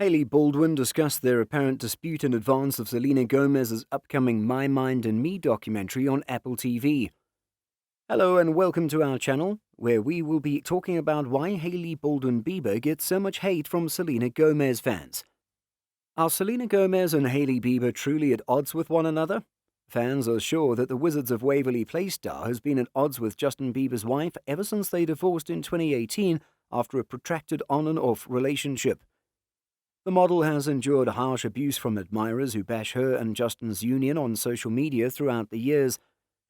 Hailey Baldwin discussed their apparent dispute in advance of Selena Gomez's upcoming My Mind and Me documentary on Apple TV. Hello and welcome to our channel, where we will be talking about why Hailey Baldwin Bieber gets so much hate from Selena Gomez fans. Are Selena Gomez and Hailey Bieber truly at odds with one another? Fans are sure that the Wizards of Waverly Place star has been at odds with Justin Bieber's wife ever since they divorced in 2018 after a protracted on-and-off relationship. The model has endured harsh abuse from admirers who bash her and Justin's union on social media throughout the years.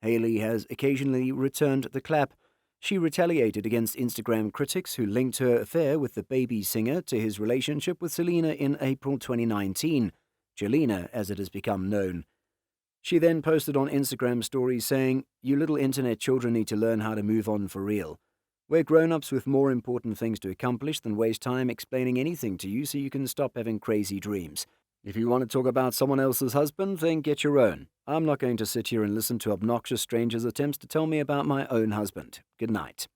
Hailey has occasionally returned the clap. She retaliated against Instagram critics who linked her affair with the baby singer to his relationship with Selena in April 2019, Selena as it has become known. She then posted on Instagram stories saying, "You little internet children need to learn how to move on for real. We're grown-ups with more important things to accomplish than waste time explaining anything to you so you can stop having crazy dreams. If you want to talk about someone else's husband, then get your own. I'm not going to sit here and listen to obnoxious strangers' attempts to tell me about my own husband. Good night."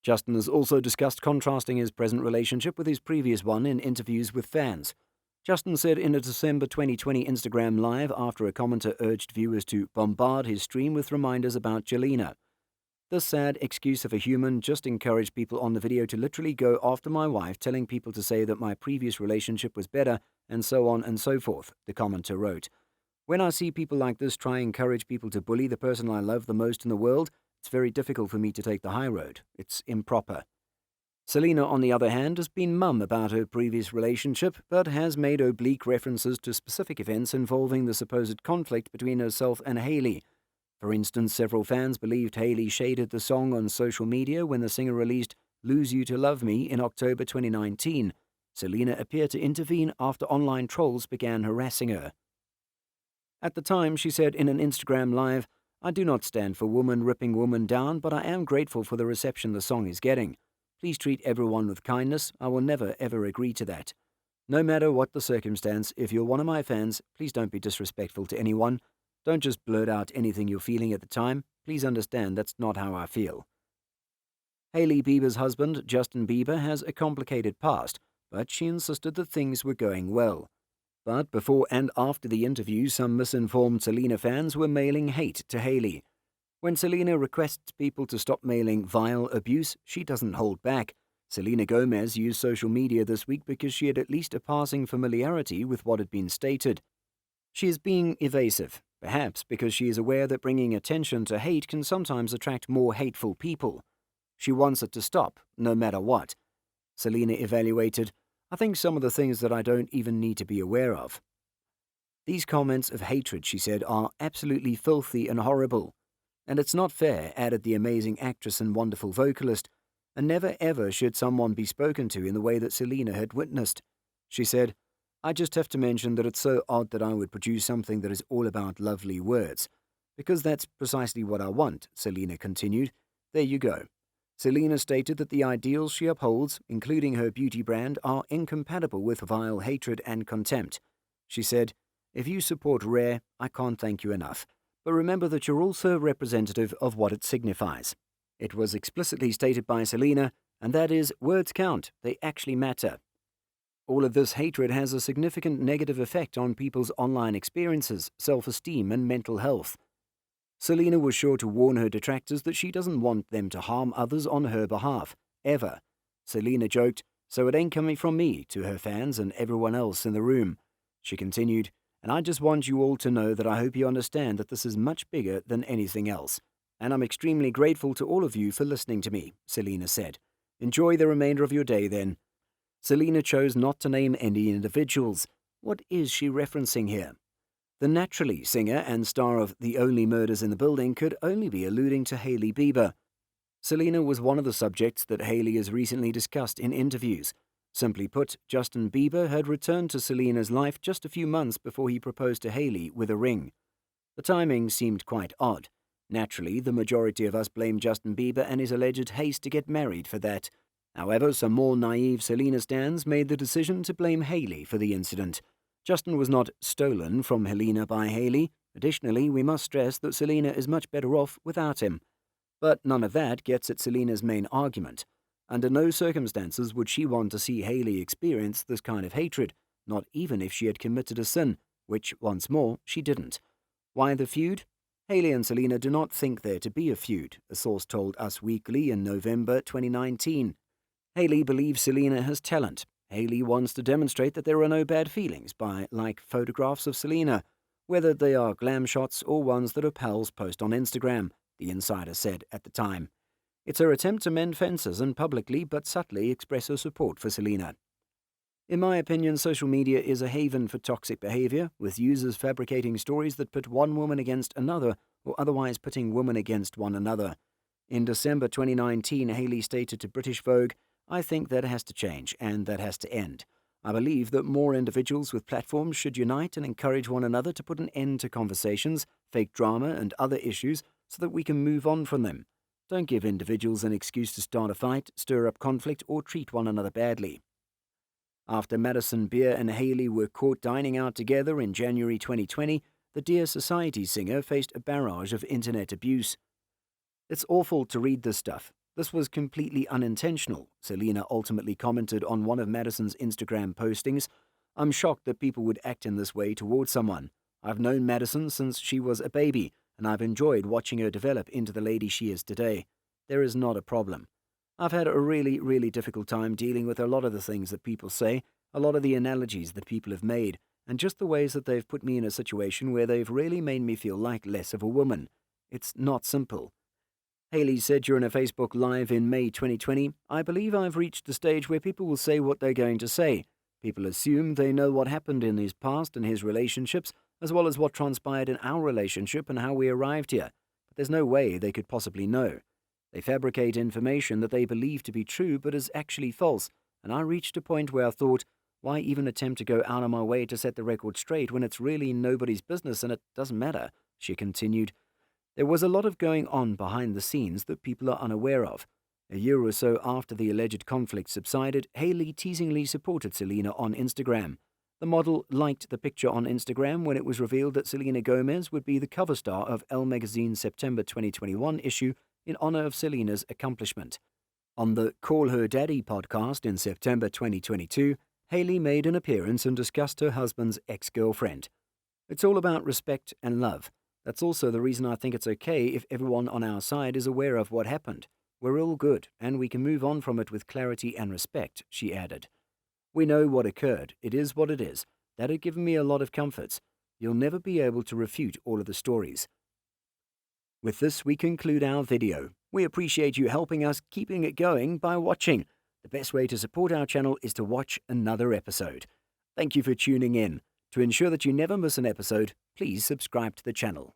Justin has also discussed contrasting his present relationship with his previous one in interviews with fans. Justin said in a December 2020 Instagram Live after a commenter urged viewers to bombard his stream with reminders about Selena. "The sad excuse of a human just encouraged people on the video to literally go after my wife, telling people to say that my previous relationship was better, and so on and so forth," the commenter wrote. "When I see people like this try and encourage people to bully the person I love the most in the world, it's very difficult for me to take the high road. It's improper." Selena, on the other hand, has been mum about her previous relationship, but has made oblique references to specific events involving the supposed conflict between herself and Hailey. For instance, several fans believed Hailey shaded the song on social media when the singer released Lose You to Love Me in October 2019. Selena appeared to intervene after online trolls began harassing her. At the time, she said in an Instagram Live, "I do not stand for woman ripping woman down, but I am grateful for the reception the song is getting. Please treat everyone with kindness. I will never ever agree to that. No matter what the circumstance, if you're one of my fans, please don't be disrespectful to anyone. Don't just blurt out anything you're feeling at the time. Please understand that's not how I feel." Hailey Bieber's husband, Justin Bieber, has a complicated past, but she insisted that things were going well. But before and after the interview, some misinformed Selena fans were mailing hate to Hailey. When Selena requests people to stop mailing vile abuse, she doesn't hold back. Selena Gomez used social media this week because she had at least a passing familiarity with what had been stated. She is being evasive, perhaps because she is aware that bringing attention to hate can sometimes attract more hateful people. She wants it to stop, no matter what. Selena evaluated, "I think some of the things that I don't even need to be aware of." "These comments of hatred," she said, "are absolutely filthy and horrible. And it's not fair," added the amazing actress and wonderful vocalist, "and never ever should someone be spoken to in the way that Selena had witnessed." She said, "I just have to mention that it's so odd that I would produce something that is all about lovely words. Because that's precisely what I want," Selena continued. "There you go." Selena stated that the ideals she upholds, including her beauty brand, are incompatible with vile hatred and contempt. She said, "If you support Rare, I can't thank you enough. But remember that you're also representative of what it signifies." It was explicitly stated by Selena, and that is, words count, they actually matter. All of this hatred has a significant negative effect on people's online experiences, self-esteem, and mental health. Selena was sure to warn her detractors that she doesn't want them to harm others on her behalf, ever. Selena joked, "So it ain't coming from me," to her fans and everyone else in the room. She continued, "And I just want you all to know that I hope you understand that this is much bigger than anything else. And I'm extremely grateful to all of you for listening to me," Selena said. "Enjoy the remainder of your day then." Selena chose not to name any individuals. What is she referencing here? The Naturally singer and star of The Only Murders in the Building could only be alluding to Hailey Bieber. Selena was one of the subjects that Hailey has recently discussed in interviews. Simply put, Justin Bieber had returned to Selena's life just a few months before he proposed to Hailey with a ring. The timing seemed quite odd. Naturally, the majority of us blame Justin Bieber and his alleged haste to get married for that. However, some more naive Selena stans made the decision to blame Hailey for the incident. Justin was not stolen from Helena by Hailey. Additionally, we must stress that Selena is much better off without him. But none of that gets at Selena's main argument. Under no circumstances would she want to see Hailey experience this kind of hatred, not even if she had committed a sin, which, once more, she didn't. Why the feud? Hailey and Selena do not think there to be a feud, a source told Us Weekly in November 2019. Hailey believes Selena has talent. Hailey wants to demonstrate that there are no bad feelings by like photographs of Selena, whether they are glam shots or ones that her pals post on Instagram, the insider said at the time. It's her attempt to mend fences and publicly but subtly express her support for Selena. In my opinion, social media is a haven for toxic behavior, with users fabricating stories that pit one woman against another or otherwise pitting women against one another. In December 2019, Hailey stated to British Vogue, "I think that has to change and that has to end. I believe that more individuals with platforms should unite and encourage one another to put an end to conversations, fake drama, and other issues so that we can move on from them. Don't give individuals an excuse to start a fight, stir up conflict, or treat one another badly." After Madison Beer and Hailey were caught dining out together in January 2020, the Dear Society singer faced a barrage of internet abuse. "It's awful to read this stuff. This was completely unintentional," Selena ultimately commented on one of Madison's Instagram postings. "I'm shocked that people would act in this way towards someone. I've known Madison since she was a baby, and I've enjoyed watching her develop into the lady she is today. There is not a problem. I've had a really difficult time dealing with a lot of the things that people say, a lot of the analogies that people have made, and just the ways that they've put me in a situation where they've really made me feel like less of a woman. It's not simple." Hailey said during a Facebook Live in May 2020, "I believe I've reached the stage where people will say what they're going to say. People assume they know what happened in his past and his relationships, as well as what transpired in our relationship and how we arrived here. But there's no way they could possibly know. They fabricate information that they believe to be true but is actually false, and I reached a point where I thought, why even attempt to go out of my way to set the record straight when it's really nobody's business and it doesn't matter," she continued. There was a lot of going on behind the scenes that people are unaware of. A year or so after the alleged conflict subsided, Hailey teasingly supported Selena on Instagram. The model liked the picture on Instagram when it was revealed that Selena Gomez would be the cover star of Elle magazine's September 2021 issue in honor of Selena's accomplishment. On the Call Her Daddy podcast in September 2022, Hailey made an appearance and discussed her husband's ex-girlfriend. "It's all about respect and love. That's also the reason I think it's okay if everyone on our side is aware of what happened. We're all good, and we can move on from it with clarity and respect," she added. "We know what occurred. It is what it is. That had given me a lot of comforts. You'll never be able to refute all of the stories." With this, we conclude our video. We appreciate you helping us keeping it going by watching. The best way to support our channel is to watch another episode. Thank you for tuning in. To ensure that you never miss an episode, please subscribe to the channel.